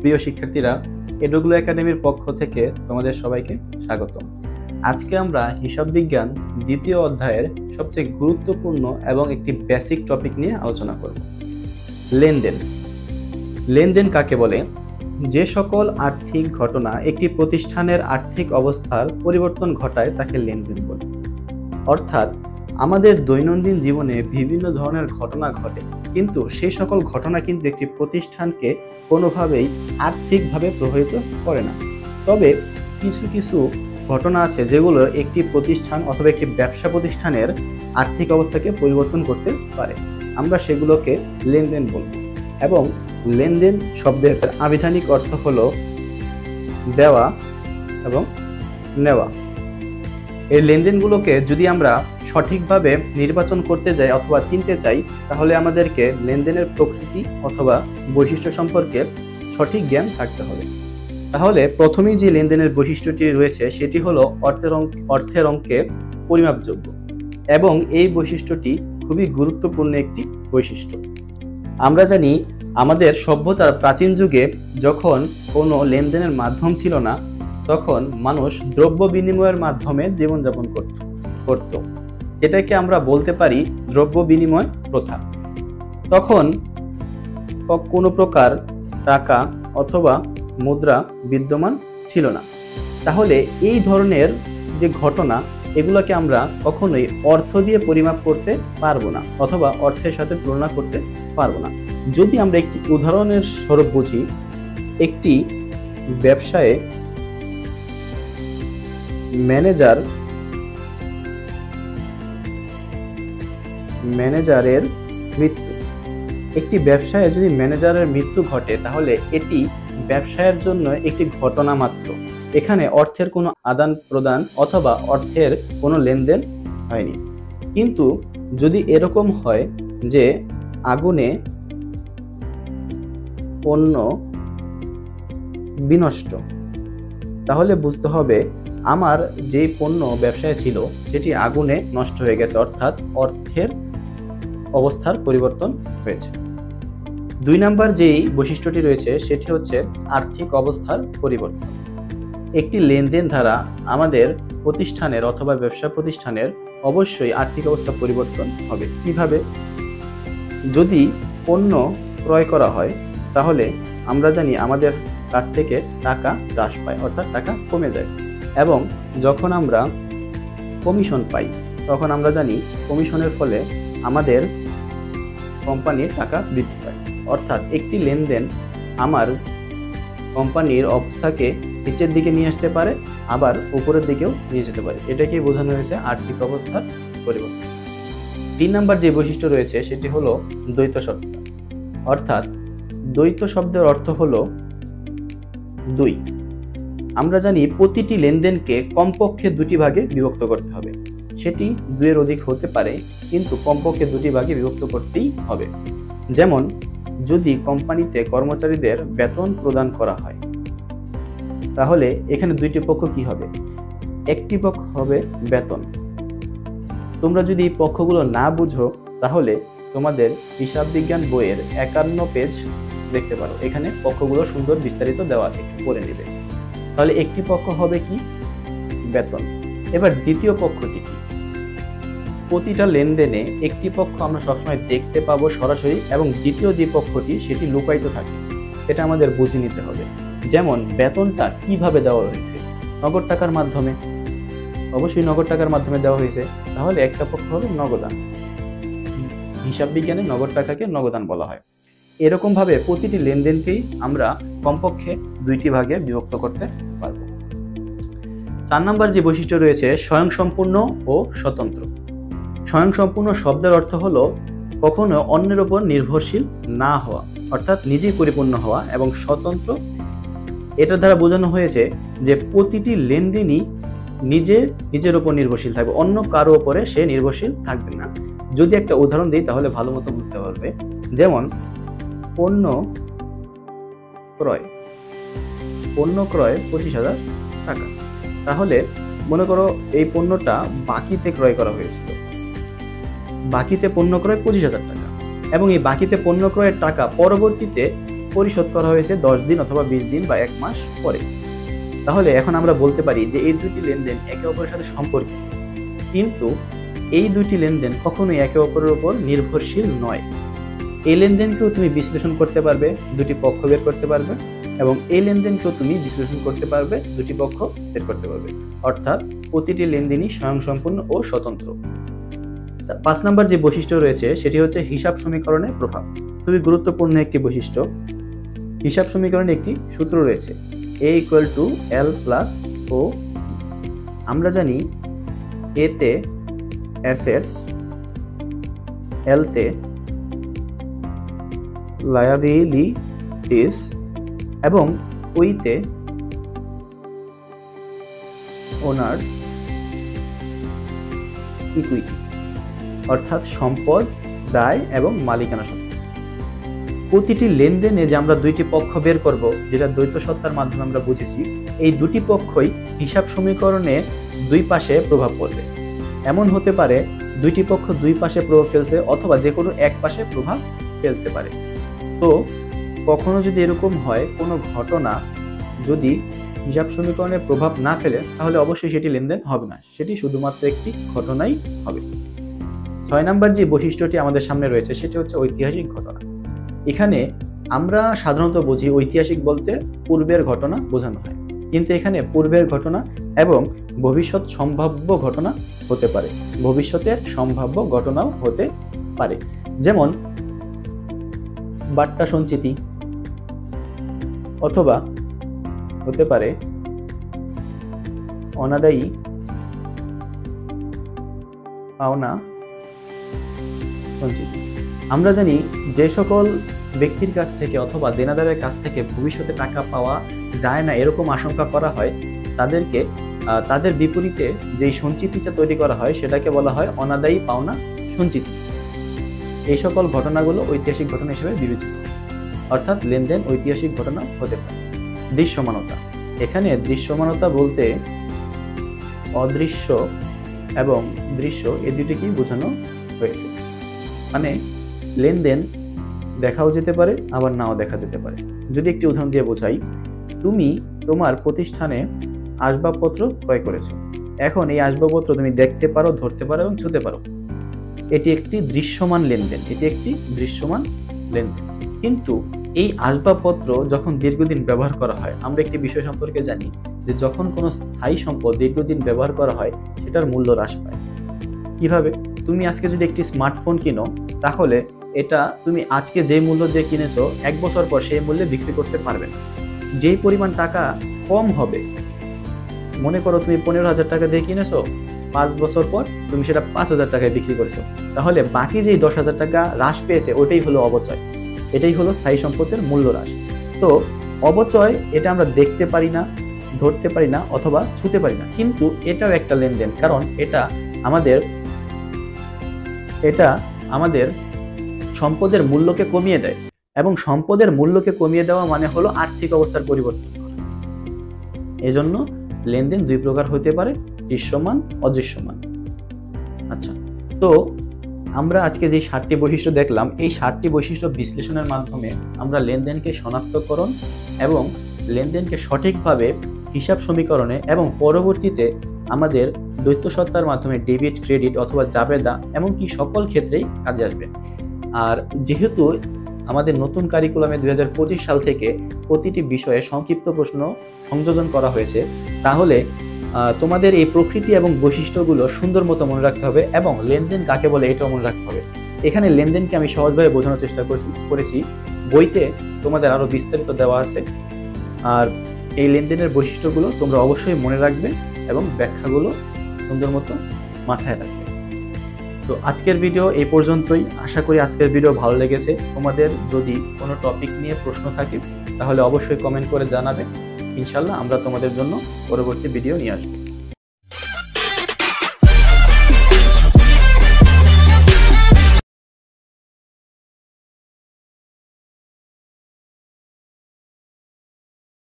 প্রিয় শিক্ষার্থীরা, এডুগ্লো একাডেমির পক্ষ থেকে তোমাদের সবাইকে স্বাগতম। আজকে আমরা হিসাব বিজ্ঞান দ্বিতীয় অধ্যায়ের সবচেয়ে গুরুত্বপূর্ণ এবং একটি বেসিক টপিক নিয়ে আলোচনা করব। লেনদেন। লেনদেন কাকে বলে? যে সকল আর্থিক ঘটনা একটি প্রতিষ্ঠানের আর্থিক অবস্থার পরিবর্তন ঘটায় তাকে লেনদেন বলে। অর্থাৎ আমাদের দৈনন্দিন জীবনে বিভিন্ন ধরনের ঘটনা ঘটে, কিন্তু সেই সকল ঘটনা কিন্তু একটি প্রতিষ্ঠানকে কোনোভাবেই আর্থিকভাবে প্রভাবিত করে না। তবে কিছু কিছু ঘটনা আছে যেগুলো একটি প্রতিষ্ঠান অথবা একটি ব্যবসা প্রতিষ্ঠানের আর্থিক অবস্থাকে পরিবর্তন করতে পারে। আমরা সেগুলোকে লেনদেন বলব। এবং লেনদেন শব্দের আবিধানিক অর্থ হলো দেওয়া এবং নেওয়া। এই লেনদেনগুলোকে যদি আমরা সঠিকভাবে নির্বাচন করতে যাই অথবা চিনতে চাই, তাহলে আমাদেরকে লেনদেনের প্রকৃতি অথবা বৈশিষ্ট্য সম্পর্কে সঠিক জ্ঞান থাকতে হবে। তাহলে প্রথমেই যে লেনদেনের বৈশিষ্ট্যটি রয়েছে সেটি হলো অর্থের অঙ্কে পরিমাপযোগ্য, এবং এই বৈশিষ্ট্যটি খুবই গুরুত্বপূর্ণ একটি বৈশিষ্ট্য। আমরা জানি আমাদের সভ্যতার প্রাচীন যুগে যখন কোনো লেনদেনের মাধ্যম ছিল না, তখন মানুষ দ্রব্য বিনিময়ের মাধ্যমে জীবনযাপন করত। এটাকে আমরা বলতে পারি দ্রব্য বিনিময় প্রথা। তখন কোনো প্রকার টাকা অথবা মুদ্রা বিদ্যমান ছিল না। তাহলে এই ধরনের যে ঘটনা, এগুলোকে আমরা কখনোই অর্থ দিয়ে পরিমাপ করতে পারবো না অথবা অর্থের সাথে তুলনা করতে পারবো না। যদি আমরা একটি উদাহরণের স্বরূপ বুঝি, একটি ব্যবসায়ে ম্যানেজারের মৃত্যু, একটি ব্যবসায়ে যদি ম্যানেজারের মৃত্যু ঘটে, তাহলে এটি ব্যবসায়ের জন্য একটি ঘটনা মাত্র। এখানে অর্থের কোনো আদান প্রদান অথবা অর্থের কোনো লেনদেন হয়নি। কিন্তু যদি এরকম হয় যে আগুনে পণ্য বিনষ্ট, তাহলে বুঝতে হবে আমার যেই পণ্য ব্যবসায় ছিল সেটি আগুনে নষ্ট হয়ে গেছে, অর্থাৎ অর্থের অবস্থার পরিবর্তন হয়েছে। 2 নাম্বার যেই বৈশিষ্ট্যটি রয়েছে সেটি হচ্ছে আর্থিক অবস্থার পরিবর্তন। একটি লেনদেন দ্বারা আমাদের প্রতিষ্ঠানের অথবা ব্যবসা প্রতিষ্ঠানের অবশ্যই আর্থিক অবস্থা পরিবর্তন হবে। কিভাবে? যদি পণ্য ক্রয় করা হয়, তাহলে আমরা জানি আমাদের কাছ থেকে টাকা হ্রাস পায়, অর্থাৎ টাকা কমে যায়। এবং যখন আমরা কমিশন পাই, তখন আমরা জানি কমিশনের ফলে আমাদের কোম্পানির টাকা বৃদ্ধি পায়। অর্থাৎ একটি লেনদেন আমার কোম্পানির অবস্থাকে নিচের দিকে নিয়ে আসতে পারে, আবার উপরের দিকেও নিয়ে যেতে পারে। এটাকেই বোঝানো হয়েছে আর্থিক অবস্থার পরিবর্তন। 3 নাম্বার যে বৈশিষ্ট্য রয়েছে সেটি হলো দ্বৈত শব্দ। অর্থাৎ দ্বৈত শব্দের অর্থ হলো 2। আমরা জানি প্রতিটি লেনদেনকে কমপক্ষে 2টি ভাগে বিভক্ত করতে হবে। সেটি 2-এর অধিক হতে পারে, কিন্তু কমপক্ষে 2টি ভাগে বিভক্ত করতেই হবে। যেমন যদি কোম্পানিতে কর্মচারীদের বেতন প্রদান করা হয়, তাহলে এখানে 2টি পক্ষ কি হবে? একটি পক্ষ হবে বেতন। তোমরা যদি এই পক্ষগুলো না বুঝো, তাহলে তোমাদের হিসাব বিজ্ঞান বইয়ের 51 পেজ দেখতে পারো। এখানে পক্ষগুলো সুন্দর বিস্তারিত দেওয়া আছে, একটু পড়ে নেবে। তাহলে একটি পক্ষ হবে কি? বেতন। এবার দ্বিতীয় পক্ষটি কি? প্রতিটা লেনদেনে একটি পক্ষ আমরা সবসময় দেখতে পাবো সরাসরি, এবং দ্বিতীয় যে পক্ষটি সেটি লুকায়িত থাকে। এটা আমাদের বুঝে নিতে হবে। যেমন বেতনটা কিভাবে দেওয়া হয়েছে? নগদ টাকার মাধ্যমে। অবশ্যই নগদ টাকার মাধ্যমে দেওয়া হয়েছে, তাহলে একটা পক্ষ হবে নগদান। হিসাব বিজ্ঞানে নগদ টাকাকে নগদান বলা হয়। এরকম ভাবে প্রতিটি লেনদেনকেই আমরা কমপক্ষে 2টি ভাগে বিভক্ত করতে পারব। 4 নাম্বার যে বৈশিষ্ট্য রয়েছে স্বয়ংসম্পূর্ণ ও স্বতন্ত্র। স্বয়ংসম্পূর্ণ শব্দের অর্থ হলো কখনো অন্যের উপর নির্ভরশীল না হওয়া, অর্থাৎ নিজেই পরিপূর্ণ হওয়া। এবং স্বতন্ত্র, এটার দ্বারা বোঝানো হয়েছে যে প্রতিটি লেনদেনই নিজের উপর নির্ভরশীল থাকবে, অন্য কারো উপরে সে নির্ভরশীল থাকবে না। যদি একটা উদাহরণ দিই তাহলে ভালো মতো বুঝতে পারবে। যেমন পণ্য ক্রয় 25,000 টাকা। তাহলে মনে করো এই পণ্যটা বাকিতে ক্রয় করা হয়েছিল। বাকিতে পণ্য ক্রয় 25,000 টাকা, এবং এই বাকিতে পণ্য ক্রয়ের টাকা পরবর্তীতে পরিশোধ করা হয়েছে 10 দিন অথবা 20 দিন বা 1 মাস পরে। তাহলে এখন আমরা বলতে পারি যে এই দুটি লেনদেন একে অপরের সাথে সম্পর্কিত, কিন্তু এই দুটি লেনদেন কখনোই একে অপরের উপর নির্ভরশীল নয়। এই লেনদেনকেও তুমি বিশ্লেষণ করতে পারবে, দুটি পক্ষ বের করতে পারবে, এবং এই লেনদেনকেও তুমি বিশ্লেষণ করতে পারবে, দুটি পক্ষ বের করতে পারবে। অর্থাৎ প্রতিটি লেনদেনই স্বয়ংসম্পূর্ণ ও স্বতন্ত্র। 5 নম্বর যে বৈশিষ্ট্য রয়েছে সেটি হচ্ছে হিসাব সমীকরণের প্রভাব। খুবই গুরুত্বপূর্ণ একটি বৈশিষ্ট্য। হিসাব সমীকরণে একটি সূত্র রয়েছে, A = L + O। আমরা জানি A তে অ্যাসেটস, L তে লায়াবিলিটিস এবং ওই তে ওনার্স ইকুইটি, অর্থাৎ সম্পদ, দায় এবং মালিকানা সম্পদ। প্রতিটি লেনদেনে যে আমরা দুইটি পক্ষ বের করব, যেটা দ্বৈত সত্তার মাধ্যমে আমরা বুঝেছি, এই দুটি পক্ষই হিসাব সমীকরণে দুই পাশে প্রভাব পড়বে। এমন হতে পারে দুইটি পক্ষ দুই পাশে প্রভাব ফেলছে অথবা যে কোনো এক পাশে প্রভাব ফেলতে পারে। তো কখনো যদি এরকম হয় কোনো ঘটনা যদি হিসাব সমীকরণে প্রভাব না ফেলে, তাহলে অবশ্যই সেটি লেনদেন হবে না, সেটি শুধুমাত্র একটি ঘটনাই হবে। 6 নম্বর যে বৈশিষ্ট্যটি আমাদের সামনে রয়েছে সেটি হচ্ছে ঐতিহাসিক ঘটনা। এখানে আমরা সাধারণত বুঝি ঐতিহাসিক বলতে পূর্বের ঘটনা বোঝানো হয়, কিন্তু এখানে পূর্বের ঘটনা এবং ভবিষ্যৎ সম্ভাব্য ঘটনা হতে পারে, ভবিষ্যতের সম্ভাব্য ঘটনাও হতে পারে। যেমন বাট্টা সঞ্চিতি, অথবা হতে পারে অনাদায়ী পাওনা সঞ্চিতি। আমরা জানি যে সকল ব্যক্তির কাছ থেকে অথবা দেনাদারের কাছ থেকে ভবিষ্যতে টাকা পাওয়া যায় না এরকম আশঙ্কা করা হয়, তাদেরকে তাদের বিপরীতে যেই সঞ্চিতিটা তৈরি করা হয় সেটাকে বলা হয় অনাদায়ী পাওনা সঞ্চিতি। এই সকল ঘটনাগুলো ঐতিহাসিক ঘটনা হিসেবে বিবেচিত, অর্থাৎ লেনদেন ঐতিহাসিক ঘটনা হতে পারে। দৃশ্যমানতা, এখানে দৃশ্যমানতা বলতে অদৃশ্য এবং দৃশ্য এই দুটিকেই বোঝানো হয়েছে। মানে লেনদেন দেখাও যেতে পারে আবার নাও দেখা যেতে পারে। যদি একটি উদাহরণ দিয়ে বোঝাই, তুমি তোমার প্রতিষ্ঠানে আসবাবপত্র ক্রয় করেছো, এখন এই আসবাবপত্র তুমি দেখতে পারো, ধরতে পারো এবং ছুঁতে পারো। এটি একটি দৃশ্যমান লেনদেন, এটি একটি দৃশ্যমান লেনদেন। কিন্তু এই আসবাবপত্র যখন দীর্ঘদিন ব্যবহার করা হয়, আমরা একটি বিষয় সম্পর্কে জানি যে যখন কোনো স্থায়ী সম্পদ দীর্ঘদিন ব্যবহার করা হয় সেটার মূল্য হ্রাস পায়। কিভাবে? তুমি আজকে যদি একটি স্মার্টফোন কিনো, তাহলে এটা তুমি আজকে যে মূল্য দিয়ে কিনেছো 1 বছর পর সেই মূল্যে বিক্রি করতে পারবে না। যেই পরিমাণ টাকা কম হবে, মনে করো তুমি 15,000 টাকা দিয়ে কিনেছো, 5 বছর পর তুমি সেটা 5,000 টাকায় বিক্রি করেছো, তাহলে বাকি যেই 10,000 টাকা হ্রাস পেয়েছে ওটাই হলো অবচয়, এটাই হলো স্থায়ী সম্পদের মূল্য হ্রাস। তো অবচয় এটা আমরা দেখতে পারি না, ধরতে পারি না অথবা ছুঁতে পারি না, কিন্তু এটাও একটা লেনদেন, কারণ এটা আমাদের সম্পদের মূল্যকে কমিয়ে দেয়, এবং সম্পদের মূল্যকে কমিয়ে দেওয়া মানে হলো আর্থিক অবস্থার পরিবর্তন করা। এজন্য লেনদেন দুই প্রকার হতে পারে, দৃশ্যমান, অদৃশ্যমান। আচ্ছা, তো আমরা আজকে যে 7টি বৈশিষ্ট্য দেখলাম, এই 7টি বৈশিষ্ট্য বিশ্লেষণের মাধ্যমে আমরা লেনদেনকে শনাক্তকরণ এবং লেনদেনকে সঠিকভাবে হিসাব সমীকরণে এবং পরবর্তীতে আমাদের দ্বৈত সত্তার মাধ্যমে ডেবিট, ক্রেডিট অথবা জাবেদা এমনকি সকল ক্ষেত্রেই কাজে আসবে। আর যেহেতু আমাদের নতুন কারিকুলামে 2025 সাল থেকে প্রতিটি বিষয়ে সংক্ষিপ্ত প্রশ্ন সংযোজন করা হয়েছে, তাহলে তোমাদের এই প্রকৃতি এবং বৈশিষ্ট্যগুলো সুন্দর মতো মনে রাখতে হবে এবং লেনদেন কাকে বলে এটাও মনে রাখতে হবে। এখানে লেনদেনকে আমি সহজভাবে বোঝানোর চেষ্টা করেছি, বইতে তোমাদের আরো বিস্তারিত দেওয়া আছে। আর এই লেনদেনের বৈশিষ্ট্যগুলো তোমরা অবশ্যই মনে রাখবে এবং ব্যাখ্যাগুলো সুন্দর মতো মাথায় রাখবে। তো আজকের ভিডিও এই পর্যন্তই। আশা করি আজকের ভিডিও ভালো লেগেছে। তোমাদের যদি কোনো টপিক নিয়ে প্রশ্ন থাকে তাহলে অবশ্যই কমেন্ট করে জানাবে। ইনশাল্লাহ আমরা তোমাদের জন্য পরবর্তী ভিডিও নিয়ে আসবো।